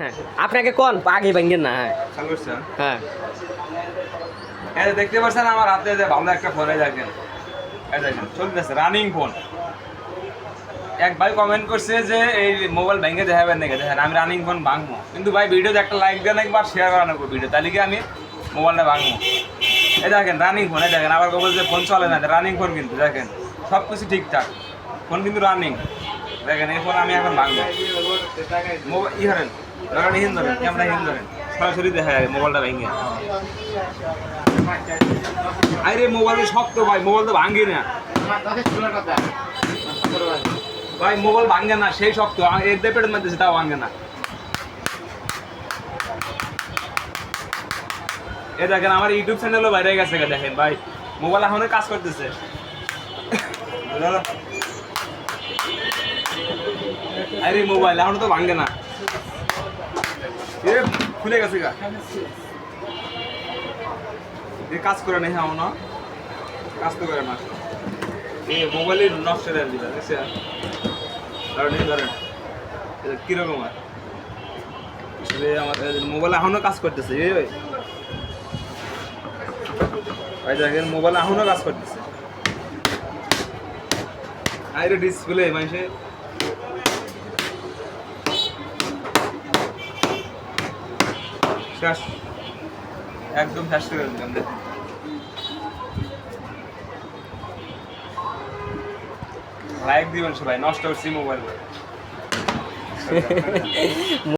হ্যাঁ আপনাকে কোন আগে ভাঙেন না। হ্যাঁ খেয়াল করছেন? হ্যাঁ এই যে দেখতে পাচ্ছেন আমার হাতে যে ভালো একটা ফোন, এই দেখেন চলতেছে রানিং ফোন। এক ভাই কমেন্ট করছে যে এই মোবাইল ভেঙে দেখাবেন নাকি, দেখেন আমি রানিং ফোন ভাঙবো, কিন্তু ভাই ভিডিওতে একটা লাইক দেন একবার, শেয়ার করানো ভিডিও, তাহলে কি আমি মোবাইলটা ভাঙবো। এই দেখেন রানিং ফোন, এই দেখেন আবার বলছে যে ফোন চলে না, রানিং ফোন কিন্তু দেখেন সব কিছু ঠিকঠাক, ফোন কিন্তু রানিং। দেখেন এই ফোন আমি এখন ভাঙবো। মোবাইল ধরেন, ধরেন হিন ধরেন, ক্যামেরা হিন ধরেন, সরাসরি দেখা যায় মোবাইলটা ভেঙে। আরে মোবাইল শক্ত ভাই, মোবাইল তো ভাঙি না ভাই, মোবাইল ভাঙে না, সেই শক্ত এর দিয়ে পেটের মধ্যে তাও ভাঙে না। এ দেখেন আমার ইউটিউব চ্যানেলও বাইরে গেছে, দেখেন ভাই মোবাইল এখনো কাজ করতেছে। আরে মোবাইল এখনো তো ভাঙে না, এ খুলে গেছে গা, এ কাজ করে না, হ্যাঁ না কাজ তো করে না, এই মোবাইলে নষ্ট করে দিবে, দেখছেন? ধরেন এই ধরেন কিরকম আর আমার মোবাইল এখনো কাজ করতেছে, ভাই দেখেন মোবাইল এখনো কাজ করতেছে। আরে ডিসপ্লে মানুষে শেষ, একদম শেষ করে দিলাম। দেখেন লাইক দিবেন সবাই, নষ্ট করছি মোবাইল।